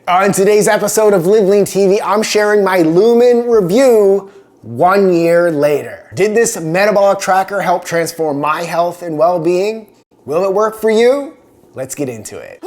On today's episode of LiveLean TV, I'm sharing my Lumen review 1 year later. Did this metabolic tracker help transform my health and well-being? Will it work for you? Let's get into it.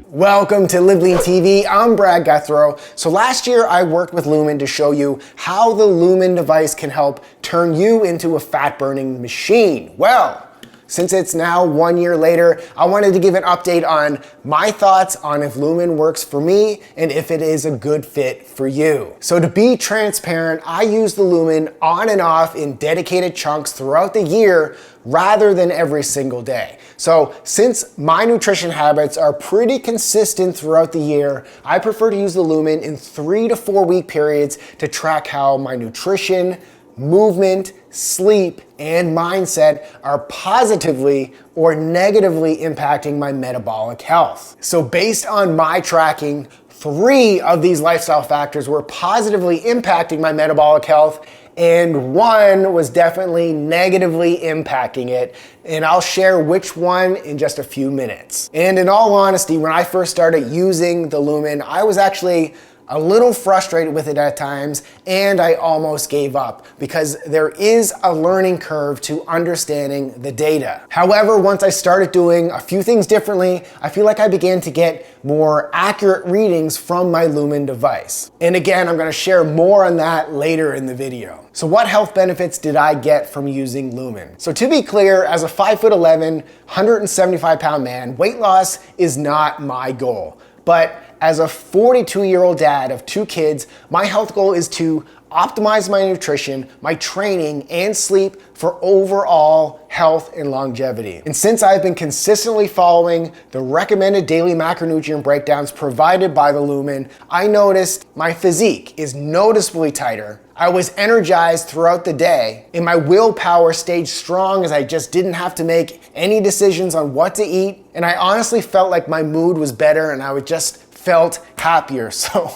Welcome to LiveLean TV, I'm Brad Guthrow. So last year I worked with Lumen to show you how the Lumen device can help turn you into a fat burning machine. Well, since it's now 1 year later, I wanted to give an update on my thoughts on if Lumen works for me and if it is a good fit for you. So to be transparent, I use the Lumen on and off in dedicated chunks throughout the year rather than every single day. So since my nutrition habits are pretty consistent throughout the year, I prefer to use the Lumen in 3 to 4 week periods to track how my nutrition, movement, sleep, and mindset are positively or negatively impacting my metabolic health. So based on my tracking, 3 of these lifestyle factors were positively impacting my metabolic health, and 1 was definitely negatively impacting it, and I'll share which one in just a few minutes. And in all honesty, when I first started using the Lumen, I was actually a little frustrated with it at times, and I almost gave up because there is a learning curve to understanding the data. However, once I started doing a few things differently, I feel like I began to get more accurate readings from my Lumen device. And again, I'm gonna share more on that later in the video. So what health benefits did I get from using Lumen? So to be clear, as a 5'11", 175-pound man, weight loss is not my goal. But as a 42-year-old dad of 2 kids, my health goal is to optimize my nutrition, my training, and sleep for overall health and longevity. And since I've been consistently following the recommended daily macronutrient breakdowns provided by the Lumen, I noticed my physique is noticeably tighter. I was energized throughout the day, and my willpower stayed strong as I just didn't have to make any decisions on what to eat. And I honestly felt like my mood was better and I just felt happier. So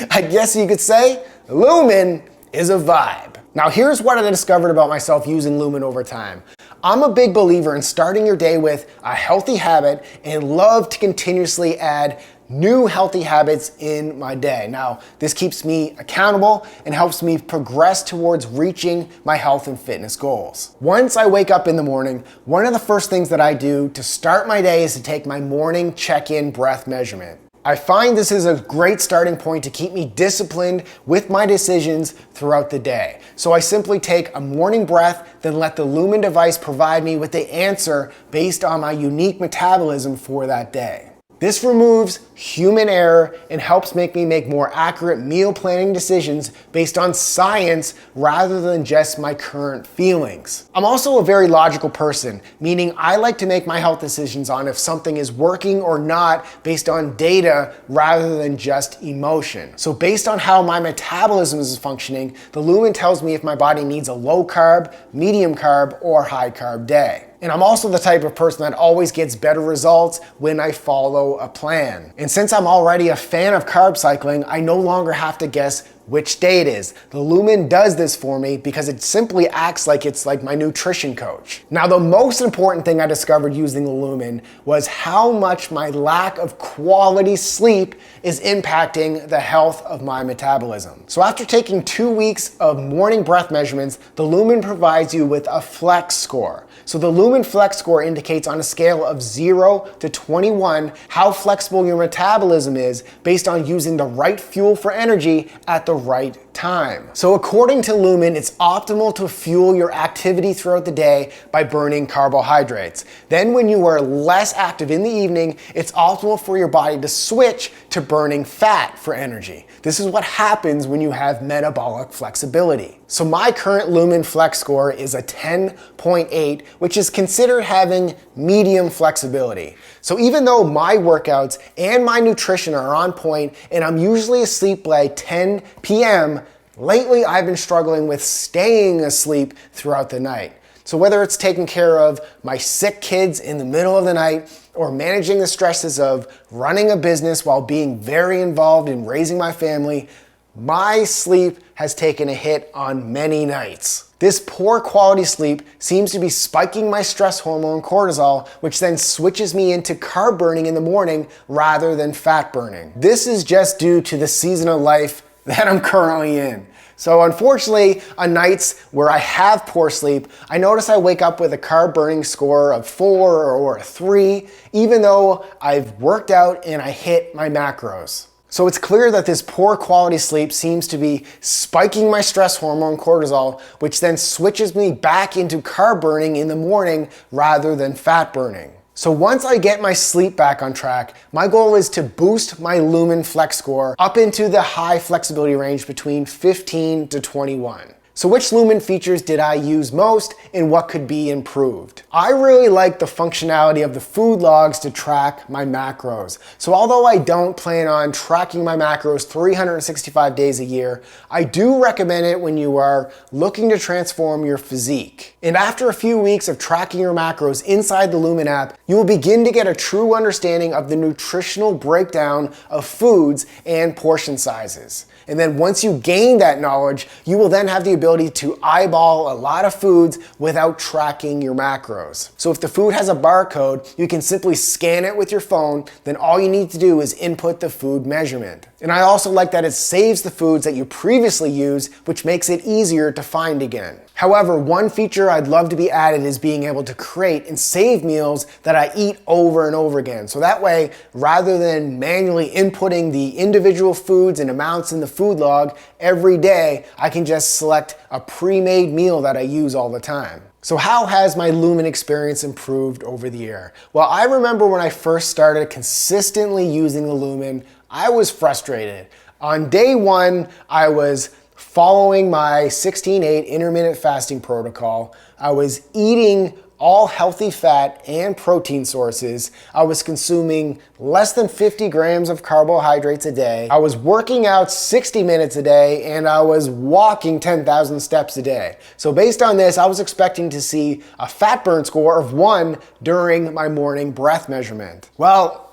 I guess you could say Lumen is a vibe. Now here's what I discovered about myself using Lumen over time. I'm a big believer in starting your day with a healthy habit and love to continuously add new healthy habits in my day. Now, this keeps me accountable and helps me progress towards reaching my health and fitness goals. Once I wake up in the morning, one of the first things that I do to start my day is to take my morning check-in breath measurement. I find this is a great starting point to keep me disciplined with my decisions throughout the day. So I simply take a morning breath, then let the Lumen device provide me with the answer based on my unique metabolism for that day. This removes human error and helps make me make more accurate meal planning decisions based on science rather than just my current feelings. I'm also a very logical person, meaning I like to make my health decisions on if something is working or not based on data rather than just emotion. So based on how my metabolism is functioning, the Lumen tells me if my body needs a low carb, medium carb, or high carb day. And I'm also the type of person that always gets better results when I follow a plan. And since I'm already a fan of carb cycling, I no longer have to guess which day it is. The Lumen does this for me because it simply acts like it's like my nutrition coach. Now, the most important thing I discovered using the Lumen was how much my lack of quality sleep is impacting the health of my metabolism. So after taking 2 weeks of morning breath measurements, the Lumen provides you with a flex score. So the Lumen flex score indicates on a scale of 0 to 21 how flexible your metabolism is based on using the right fuel for energy at the right time. So according to Lumen, it's optimal to fuel your activity throughout the day by burning carbohydrates. Then when you are less active in the evening, it's optimal for your body to switch to burning fat for energy. This is what happens when you have metabolic flexibility. So my current Lumen flex score is a 10.8, which is considered having medium flexibility. So even though my workouts and my nutrition are on point and I'm usually asleep by 10 p.m., lately I've been struggling with staying asleep throughout the night. So whether it's taking care of my sick kids in the middle of the night or managing the stresses of running a business while being very involved in raising my family, my sleep has taken a hit on many nights. This poor quality sleep seems to be spiking my stress hormone cortisol, which then switches me into carb burning in the morning rather than fat burning. This is just due to the season of life that I'm currently in. So unfortunately, on nights where I have poor sleep, I notice I wake up with a carb burning score of 4 or a 3, even though I've worked out and I hit my macros. So it's clear that this poor quality sleep seems to be spiking my stress hormone cortisol, which then switches me back into carb burning in the morning rather than fat burning. So once I get my sleep back on track, my goal is to boost my Lumen Flex score up into the high flexibility range between 15 to 21. So which Lumen features did I use most and what could be improved? I really like the functionality of the food logs to track my macros. So although I don't plan on tracking my macros 365 days a year, I do recommend it when you are looking to transform your physique. And after a few weeks of tracking your macros inside the Lumen app, you will begin to get a true understanding of the nutritional breakdown of foods and portion sizes. And then once you gain that knowledge, you will then have the ability to eyeball a lot of foods without tracking your macros. So if the food has a barcode, you can simply scan it with your phone, then all you need to do is input the food measurement. And I also like that it saves the foods that you previously used, which makes it easier to find again. However, one feature I'd love to be added is being able to create and save meals that I eat over and over again. So that way, rather than manually inputting the individual foods and amounts in the food log every day, I can just select a pre-made meal that I use all the time. So how has my Lumen experience improved over the year? Well, I remember when I first started consistently using the Lumen, I was frustrated. On day one, I was following my 16-8 intermittent fasting protocol. I was eating all healthy fat and protein sources. I was consuming less than 50 grams of carbohydrates a day. I was working out 60 minutes a day, and I was walking 10,000 steps a day. So based on this, I was expecting to see a fat burn score of 1 during my morning breath measurement. Well,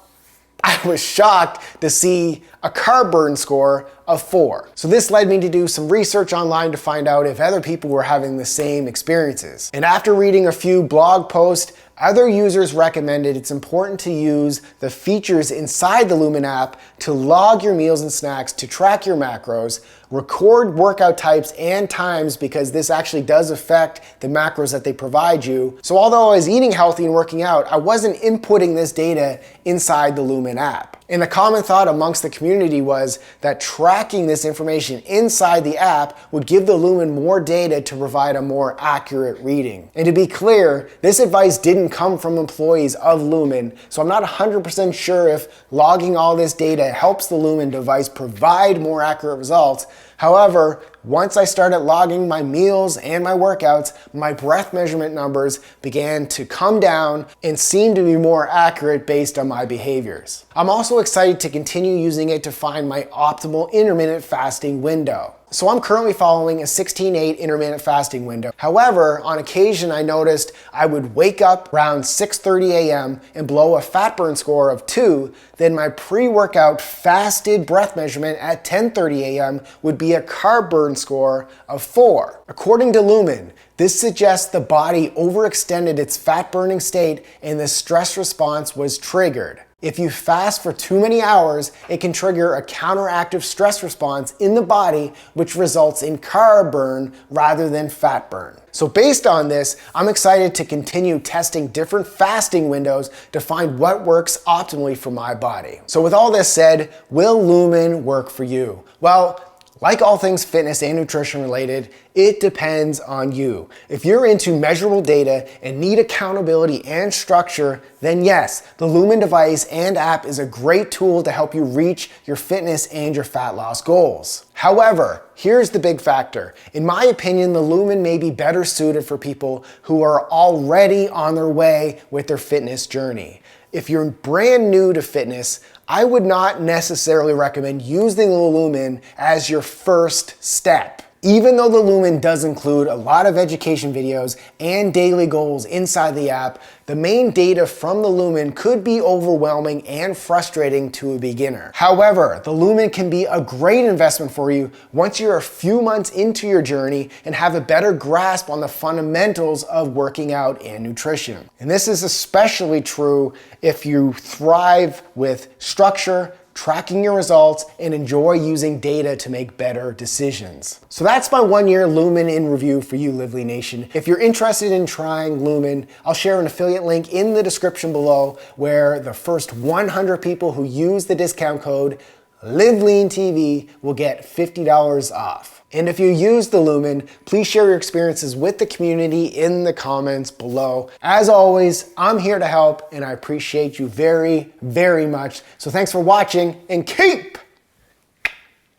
I was shocked to see a carb burn score of 4. So this led me to do some research online to find out if other people were having the same experiences. And after reading a few blog posts, other users recommended it's important to use the features inside the Lumen app to log your meals and snacks, to track your macros, record workout types and times, because this actually does affect the macros that they provide you. So although I was eating healthy and working out, I wasn't inputting this data inside the Lumen app. And the common thought amongst the community was that tracking this information inside the app would give the Lumen more data to provide a more accurate reading. And to be clear, this advice didn't come from employees of Lumen, so I'm not 100% sure if logging all this data helps the Lumen device provide more accurate results. However, once I started logging my meals and my workouts, my breath measurement numbers began to come down and seem to be more accurate based on my behaviors. I'm also excited to continue using it to find my optimal intermittent fasting window. So I'm currently following a 16-8 intermittent fasting window. However, on occasion I noticed I would wake up around 6:30 a.m. and blow a fat burn score of 2, then my pre-workout fasted breath measurement at 10:30 a.m. would be a carb burn score of 4. According to Lumen, this suggests the body overextended its fat burning state and the stress response was triggered. If you fast for too many hours, it can trigger a counteractive stress response in the body, which results in carb burn rather than fat burn. So based on this, I'm excited to continue testing different fasting windows to find what works optimally for my body. So with all this said, will Lumen work for you? Well, like all things fitness and nutrition related, it depends on you. If you're into measurable data and need accountability and structure, then yes, the Lumen device and app is a great tool to help you reach your fitness and your fat loss goals. However, here's the big factor. In my opinion, the Lumen may be better suited for people who are already on their way with their fitness journey. If you're brand new to fitness, I would not necessarily recommend using the Lumen as your first step. Even though the Lumen does include a lot of education videos and daily goals inside the app, the main data from the Lumen could be overwhelming and frustrating to a beginner. However, the Lumen can be a great investment for you once you're a few months into your journey and have a better grasp on the fundamentals of working out and nutrition. And this is especially true if you thrive with structure, tracking your results, and enjoy using data to make better decisions. So that's my 1-year Lumen in review for you, LiveLean Nation. If you're interested in trying Lumen, I'll share an affiliate link in the description below where the first 100 people who use the discount code LiveLeanTV will get $50 off. And if you use the Lumen, please share your experiences with the community in the comments below. As always, I'm here to help and I appreciate you very, very much. So thanks for watching and keep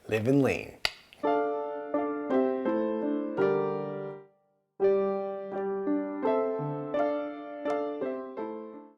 living lean.